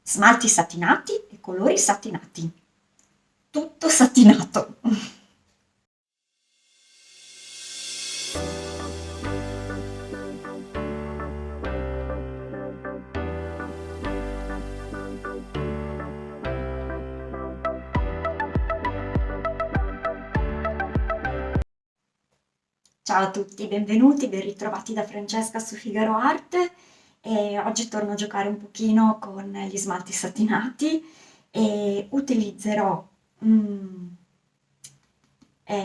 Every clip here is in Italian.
Smalti satinati e colori satinati. Tutto satinato. Ciao a tutti, benvenuti, ben ritrovati da Francesca su Figaro Art e oggi torno a giocare un pochino con gli smalti satinati e utilizzerò mm,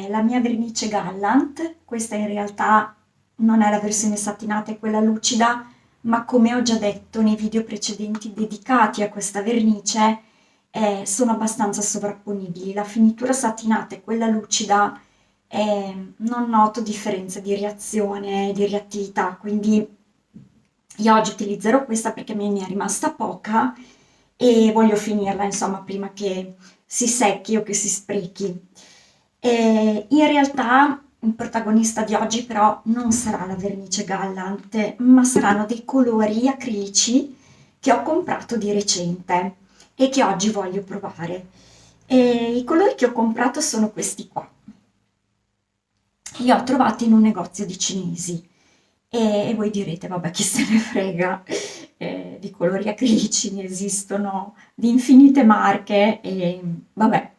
la mia vernice Gallant. Questa in realtà non è la versione satinata, è quella lucida, ma come ho già detto nei video precedenti dedicati a questa vernice, sono abbastanza sovrapponibili. La finitura satinata e quella lucida, non noto differenze di reazione, di reattività, quindi io oggi utilizzerò questa perché mi è rimasta poca e voglio finirla, insomma, prima che si secchi o che si sprechi. In realtà il protagonista di oggi però non sarà la vernice Gallant, ma saranno dei colori acrilici che ho comprato di recente e che oggi voglio provare. I colori che ho comprato sono questi qua. Li ho trovati in un negozio di cinesi e voi direte, vabbè, chi se ne frega, di colori acrilici ne esistono di infinite marche e vabbè.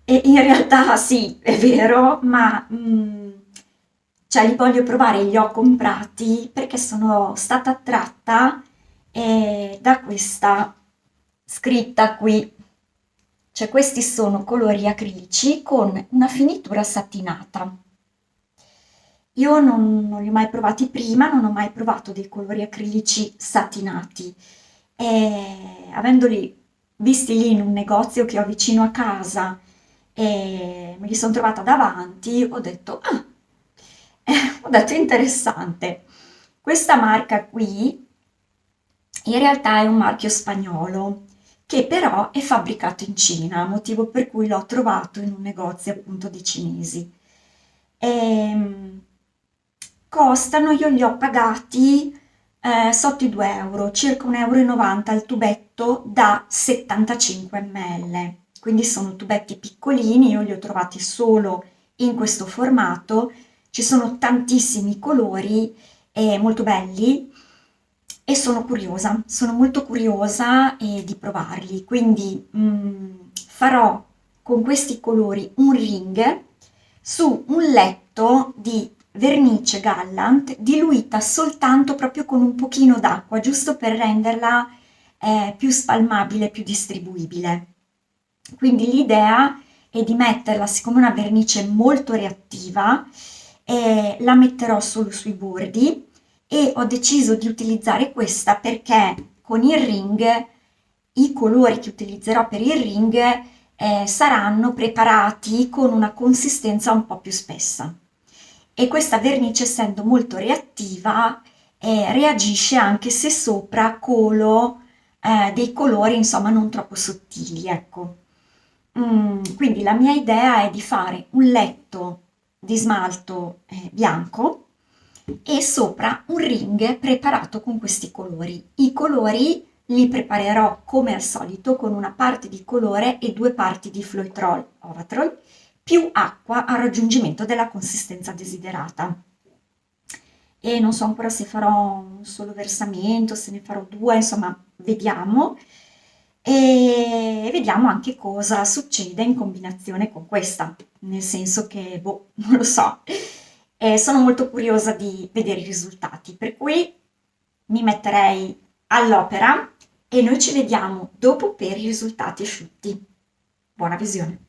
E in realtà sì, è vero, ma cioè li voglio provare, li ho comprati perché sono stata attratta da questa scritta qui. Cioè questi sono colori acrilici con una finitura satinata. Io non li ho mai provati prima, non ho mai provato dei colori acrilici satinati e avendoli visti lì in un negozio che ho vicino a casa e me li sono trovata davanti, ho detto, ah, ho detto interessante. Questa marca qui in realtà è un marchio spagnolo che però è fabbricato in Cina, motivo per cui l'ho trovato in un negozio appunto di cinesi. Ehm, Costano, io li ho pagati sotto i 2 euro, circa 1,90 euro al tubetto da 75 ml. Quindi sono tubetti piccolini, io li ho trovati solo in questo formato. Ci sono tantissimi colori molto belli e sono molto curiosa di provarli. Quindi farò con questi colori un ring su un letto di vernice Gallant diluita soltanto proprio con un pochino d'acqua, giusto per renderla più spalmabile, più distribuibile. Quindi l'idea è di metterla, siccome è una vernice molto reattiva, la metterò solo sui bordi e ho deciso di utilizzare questa perché con il ring i colori che utilizzerò per il ring saranno preparati con una consistenza un po' più spessa e questa vernice essendo molto reattiva reagisce anche se sopra colo dei colori insomma non troppo sottili, ecco. Quindi la mia idea è di fare un letto di smalto bianco e sopra un ring preparato con questi colori. I colori li preparerò come al solito con una parte di colore e due parti di Floetrol Ovatrol più acqua al raggiungimento della consistenza desiderata. E non so ancora se farò un solo versamento, se ne farò due, insomma, vediamo. E vediamo anche cosa succede in combinazione con questa, nel senso che, boh, non lo so. Sono molto curiosa di vedere i risultati, per cui mi metterei all'opera e noi ci vediamo dopo per i risultati asciutti. Buona visione!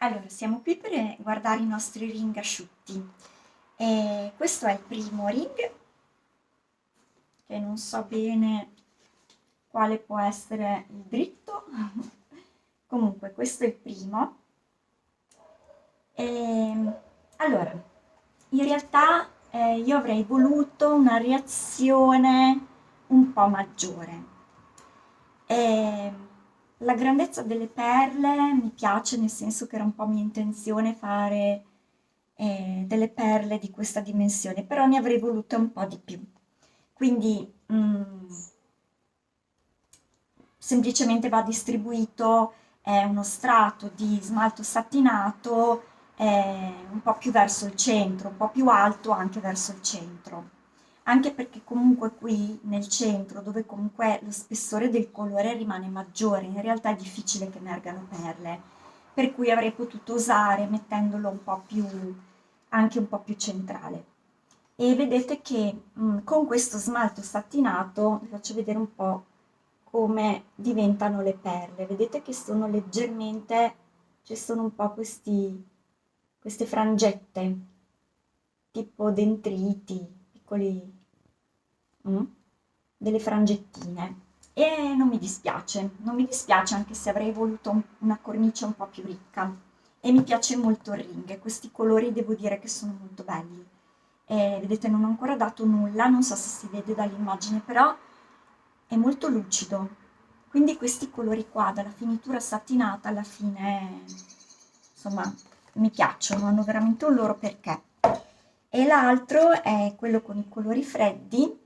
Allora, siamo qui per guardare i nostri ring asciutti. E questo è il primo ring, che non so bene quale può essere il dritto. Comunque, questo è il primo. Allora, in realtà io avrei voluto una reazione un po' maggiore. La grandezza delle perle mi piace, nel senso che era un po' mia intenzione fare delle perle di questa dimensione, però ne avrei volute un po' di più. Quindi semplicemente va distribuito uno strato di smalto satinato un po' più verso il centro, un po' più alto anche verso il centro. Anche perché comunque qui nel centro, dove comunque lo spessore del colore rimane maggiore, in realtà è difficile che emergano perle, per cui avrei potuto usare mettendolo un po' più, anche un po' più centrale. E vedete che con questo smalto satinato, vi faccio vedere un po' come diventano le perle. Vedete che sono leggermente, ci sono un po' queste frangette, tipo dendriti, piccoli, mm, delle frangettine. E non mi dispiace anche se avrei voluto una cornice un po' più ricca. E mi piace molto il ring, questi colori devo dire che sono molto belli. Vedete, non ho ancora dato nulla, non so se si vede dall'immagine, però è molto lucido. Quindi questi colori qua, dalla finitura satinata alla fine, insomma, mi piacciono, hanno veramente un loro perché. E l'altro è quello con i colori freddi,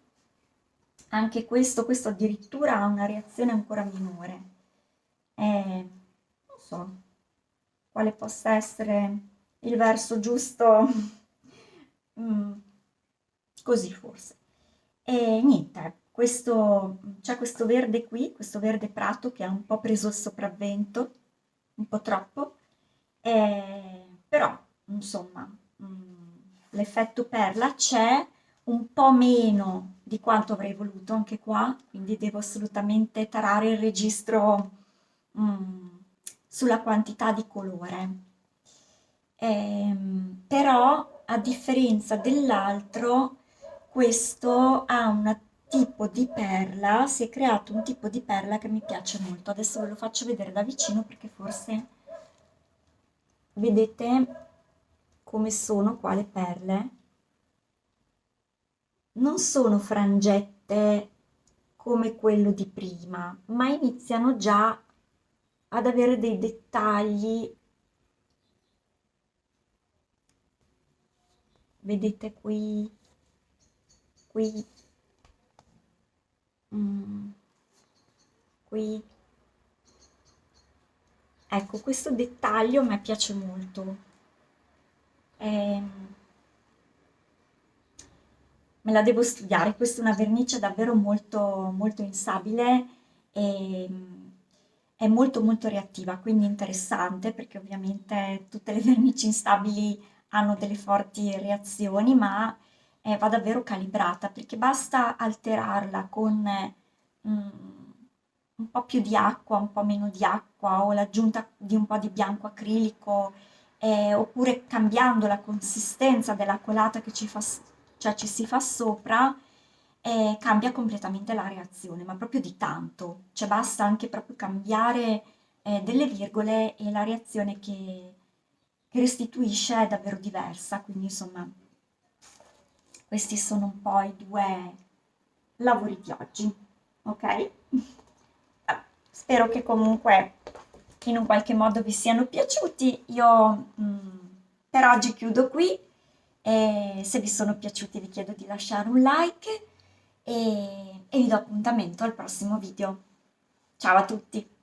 anche questo addirittura ha una reazione ancora minore. Non so quale possa essere il verso giusto. Mm, così forse. E niente, c'è questo verde qui, questo verde prato che ha un po' preso il sopravvento, un po' troppo, però insomma l'effetto perla c'è un po' meno di quanto avrei voluto anche qua, quindi devo assolutamente tarare il registro mm, sulla quantità di colore. Però a differenza dell'altro, questo ha un tipo di perla, si è creato un tipo di perla che mi piace molto. Adesso ve lo faccio vedere da vicino perché forse vedete come sono qua le perle. Non sono frangette come quello di prima, ma iniziano già ad avere dei dettagli. Vedete qui, qui, mm, qui. Ecco, questo dettaglio a me piace molto. Ehm, Me la devo studiare. Questa è una vernice davvero molto, molto insabile e è molto, molto reattiva, quindi interessante perché ovviamente tutte le vernici instabili hanno delle forti reazioni, ma va davvero calibrata perché basta alterarla con un po' più di acqua, un po' meno di acqua o l'aggiunta di un po' di bianco acrilico oppure cambiando la consistenza della colata che cioè ci si fa sopra, cambia completamente la reazione, ma proprio di tanto. Cioè basta anche proprio cambiare delle virgole e la reazione che restituisce è davvero diversa. Quindi insomma, questi sono un po' i due lavori di oggi, ok? Spero che comunque in un qualche modo vi siano piaciuti. Io per oggi chiudo qui e se vi sono piaciuti vi chiedo di lasciare un like e vi do appuntamento al prossimo video. Ciao a tutti!